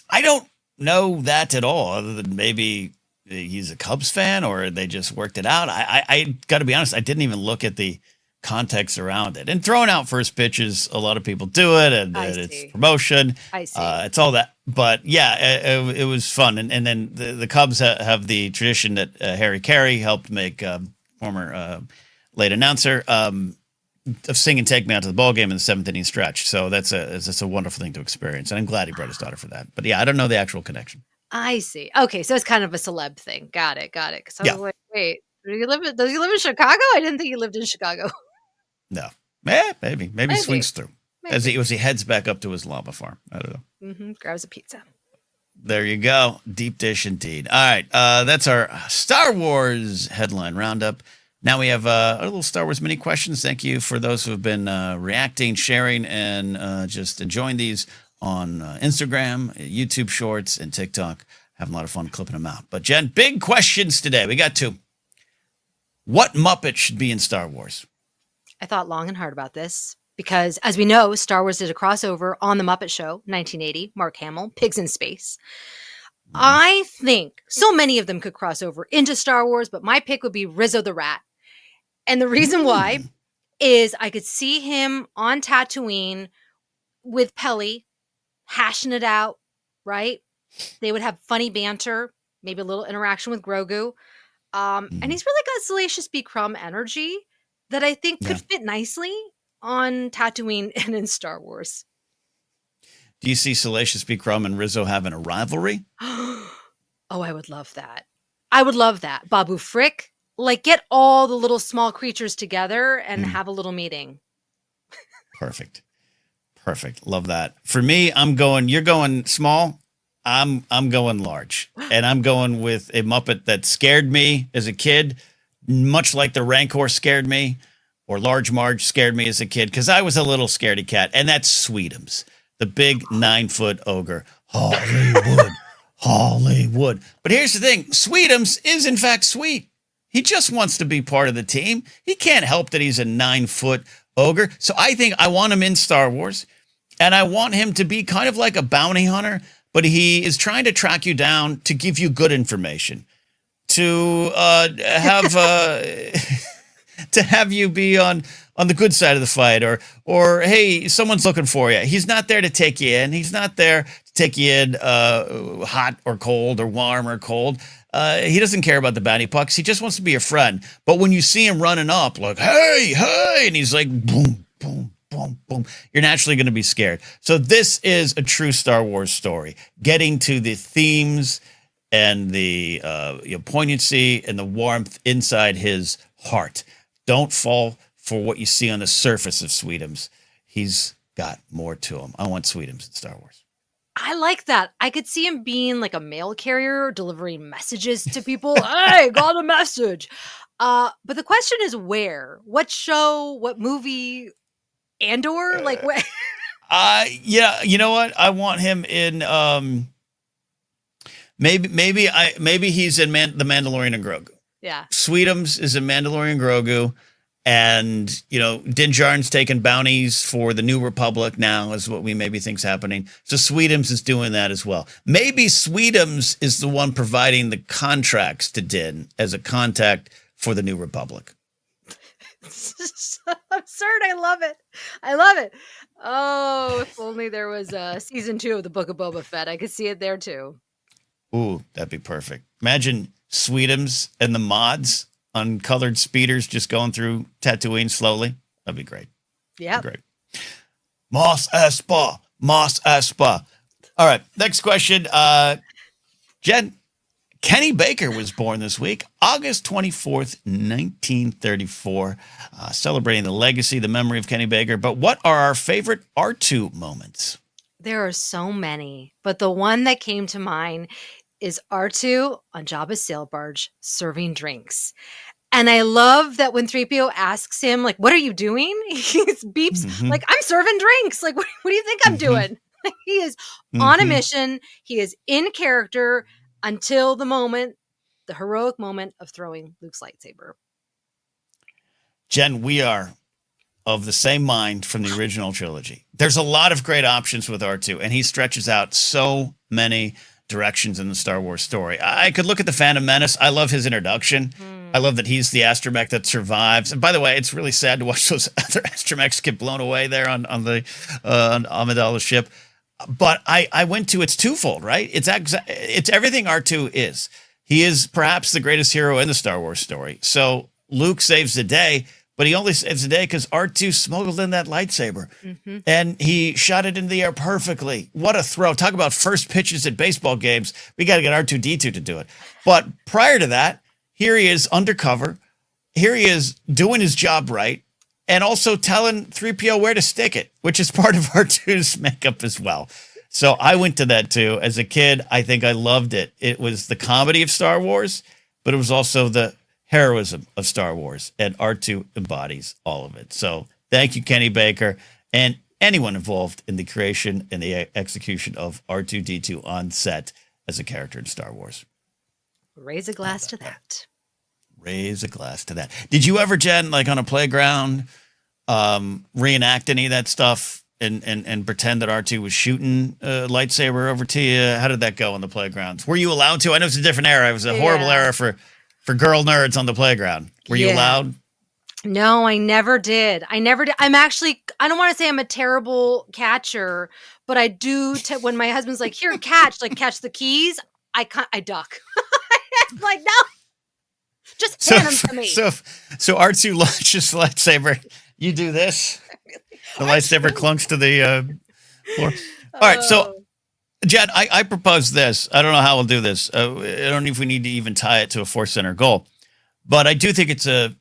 I don't know that at all, other than maybe he's a Cubs fan or they just worked it out. I got to be honest, I didn't even look at the context around it. And throwing out first pitches, a lot of people do it, and it's promotion. I see. It's all that. But yeah, it was fun. And then the Cubs have the tradition that Harry Carey helped make, former late announcer, of singing "Take Me Out to the Ball Game" in the 7th inning stretch. So that's a wonderful thing to experience. And I'm glad he brought his daughter for that. But yeah, I don't know the actual connection. I see. Okay, so it's kind of a celeb thing. Got it. Because I was like, wait, does he live in Chicago? I didn't think he lived in Chicago. No. Maybe swings through. As he heads back up to his llama farm. I don't know. Grabs a pizza. There you go. Deep dish indeed. All right. That's our Star Wars headline roundup. Now we have a little Star Wars mini questions. Thank you for those who have been reacting, sharing, and just enjoying these on Instagram, YouTube Shorts, and TikTok. Having a lot of fun clipping them out. But Jen, big questions today. We got 2. What Muppet should be in Star Wars? I thought long and hard about this because, as we know, Star Wars did a crossover on The Muppet Show, 1980, Mark Hamill, Pigs in Space. I think so many of them could cross over into Star Wars, but my pick would be Rizzo the Rat. And the reason why is I could see him on Tatooine with Pelly, hashing it out, right? They would have funny banter, maybe a little interaction with Grogu. And he's really got Salacious B. Crumb energy that I think could fit nicely on Tatooine and in Star Wars. Do you see Salacious B. Crumb and Rizzo having a rivalry? Oh, I would love that. Babu Frick, get all the little small creatures together and have a little meeting. Perfect. Love that. For me, you're going small. I'm going large, and I'm going with a Muppet that scared me as a kid, much like the Rancor scared me, or Large Marge scared me as a kid, because I was a little scaredy cat, and that's Sweetums, the big 9-foot ogre. Hollywood. But here's the thing. Sweetums is, in fact, sweet. He just wants to be part of the team. He can't help that he's a 9-foot ogre. So I think I want him in Star Wars, and I want him to be kind of like a bounty hunter, but he is trying to track you down to give you good information, to have to have you be on the good side of the fight, or hey, someone's looking for you. He's not there to take you in. He's not there to take you in hot or cold or warm or cold. he doesn't care about the bounty pucks. He just wants to be a friend. But when you see him running up, like, hey, hey, and he's like, boom, boom, boom, boom, you're naturally going to be scared. So this is a true Star Wars story, getting to the themes and the poignancy and the warmth inside his heart. Don't fall for what you see on the surface of Sweetums. He's got more to him. I want Sweetums in Star Wars. I like that. I could see him being like a mail carrier delivering messages to people. Hey, got a message. But the question is where? What show? What movie? Andor? Like where? Yeah, you know what? I want him in maybe he's in the Mandalorian and Grogu. Yeah. Sweetums is in Mandalorian Grogu. And, Din Djarin's taking bounties for the New Republic now is what we maybe think's happening. So Sweetums is doing that as well. Maybe Sweetums is the one providing the contracts to Din as a contact for the New Republic. Absurd. I love it. I love it. Oh, if only there was a season 2 of the Book of Boba Fett. I could see it there too. Ooh, that'd be perfect. Imagine Sweetums and the mods on colored speeders just going through Tatooine slowly. That'd be great. Yeah. Great. Mos Espa. All right, next question. Jen, Kenny Baker was born this week, August 24th, 1934, celebrating the legacy, the memory of Kenny Baker. But what are our favorite R2 moments? There are so many, but the one that came to mind is R2 on Jabba's sail barge serving drinks. And I love that when 3PO asks him, like, what are you doing? He beeps, like, I'm serving drinks. Like, what do you think I'm doing? He is on a mission. He is in character until the heroic moment of throwing Luke's lightsaber. Jen, we are of the same mind from the original trilogy. There's a lot of great options with R2, and he stretches out so many directions in the Star Wars story. I could look at the Phantom Menace. I love his introduction. I love that he's the astromech that survives. And by the way, it's really sad to watch those other astromechs get blown away there on the on Amidala's ship. But I went to it's twofold, right? It's everything R2 is. He is perhaps the greatest hero in the Star Wars story. So Luke saves the day, but he only saves the day because R2 smuggled in that lightsaber. And he shot it into the air perfectly. What a throw. Talk about first pitches at baseball games. We got to get R2-D2 to do it. But prior to that, here he is undercover. Here he is doing his job right. And also telling 3PO where to stick it, which is part of R2's makeup as well. So I went to that too. As a kid, I think I loved it. It was the comedy of Star Wars, but it was also the heroism of Star Wars. And R2 embodies all of it. So thank you, Kenny Baker, and anyone involved in the creation and the execution of R2-D2 on set as a character in Star Wars. Raise a glass to that. Raise a glass to that. Did you ever, Jen, like on a playground, reenact any of that stuff and pretend that R2 was shooting a lightsaber over to you? How did that go on the playgrounds? Were you allowed to? I know it's a different era. It was a horrible era for girl nerds on the playground. Were you allowed? No, I never did. I'm actually, I don't want to say I'm a terrible catcher, but I do, when my husband's like, here, catch the keys, I duck. I'm like, no. Just hand them to me. So R2 launches the lightsaber. You do this. The lightsaber clunks to the floor. All right. So, Jen, I propose this. I don't know how we'll do this. I don't know if we need to even tie it to a ForceCenter goal, but I do think it's a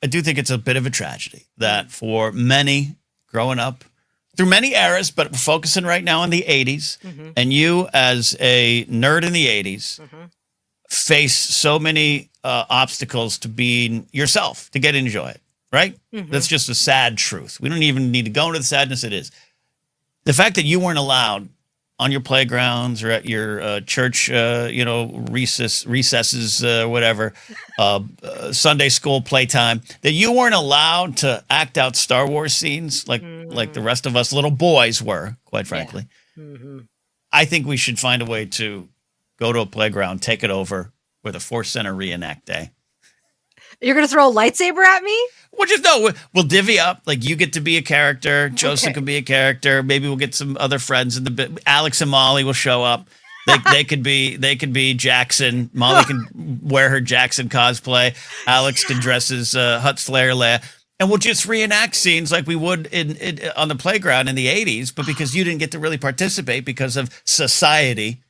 bit of a tragedy that for many growing up through many eras, but we're focusing right now on the 80s, and you as a nerd in the 80s face so many obstacles to being yourself, to get to enjoy it, right? That's just a sad truth. We don't even need to go into the sadness it is. The fact that you weren't allowed on your playgrounds or at your church, recesses, whatever, Sunday school playtime, that you weren't allowed to act out Star Wars scenes like the rest of us little boys were, quite frankly. I think we should find a way to go to a playground, take it over with a ForceCenter reenact day. You're going to throw a lightsaber at me? We'll divvy up. Like you get to be a character. Joseph can be a character. Maybe we'll get some other friends in the bit. Alex and Molly will show up. They could be Jackson. Molly can wear her Jackson cosplay. Alex can dress as Hut Slayer Leia. And we'll just reenact scenes like we would in on the playground in the 80s. But because you didn't get to really participate because of society,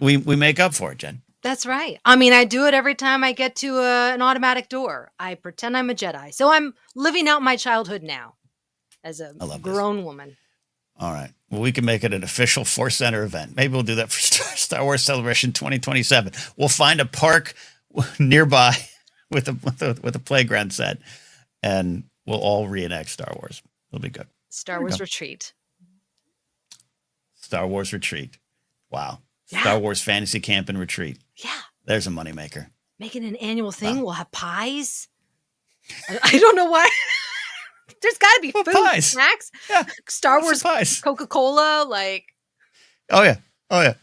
we make up for it, Jen. That's right. I mean, I do it every time I get to an automatic door. I pretend I'm a Jedi. So I'm living out my childhood now as a grown woman. All right. Well, we can make it an official Force Center event. Maybe we'll do that for Star Wars Celebration 2027. We'll find a park nearby with a playground set, and we'll all reenact Star Wars. It'll be good. Star Wars Retreat. Star Wars Retreat. Wow. Yeah. Star Wars Fantasy Camp and Retreat. Yeah. There's a moneymaker. Make it an annual thing. Wow. We'll have pies. I don't know why. There's got to be food, pies. Snacks. Yeah. Star Wars pies. Coca-Cola. Like. Oh, yeah. Oh,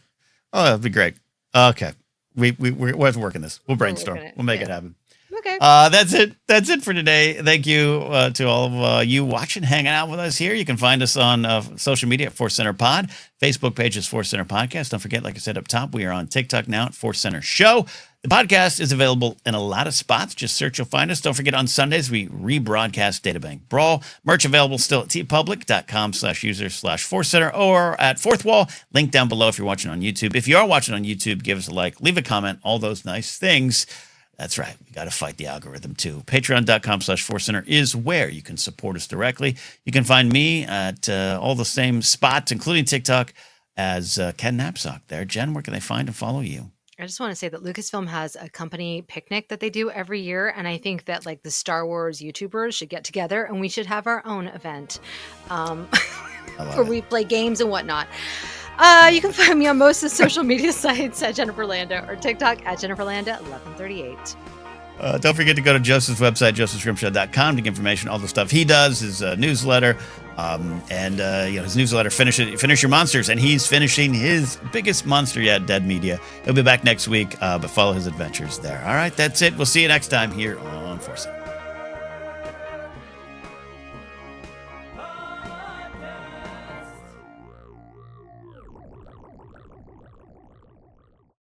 that'd be great. Okay. We're working this. We'll brainstorm. We'll make it happen. Okay. That's it for today. Thank you to all of you watching, hanging out with us here. You can find us on social media at Force Center Pod. Facebook page is Force Center Podcast. Don't forget, like I said up top, we are on TikTok now at Force Center Show. The podcast is available in a lot of spots. Just search, you'll find us. Don't forget, on Sundays, we rebroadcast Databank Brawl. Merch available still at tpublic.com/user/Force Center or at Fourth Wall. Link down below if you're watching on YouTube. If you are watching on YouTube, give us a like, leave a comment, all those nice things. That's right. We got to fight the algorithm too. Patreon.com/Force Center is where you can support us directly. You can find me at all the same spots, including TikTok, as Ken Knapsack there. Jen, where can they find and follow you? I just want to say that Lucasfilm has a company picnic that they do every year. And I think that like the Star Wars YouTubers should get together and we should have our own event where we play games and whatnot. You can find me on most of the social media sites at Jennifer Landa or TikTok at Jennifer Landa 1138. Don't forget to go to Joseph's website, josephscrimshaw.com, to get information, all the stuff he does, his newsletter, and his newsletter, Finish Your Monsters, and he's finishing his biggest monster yet, Dead Media. He'll be back next week, but follow his adventures there. All right, that's it. We'll see you next time here on Force Center.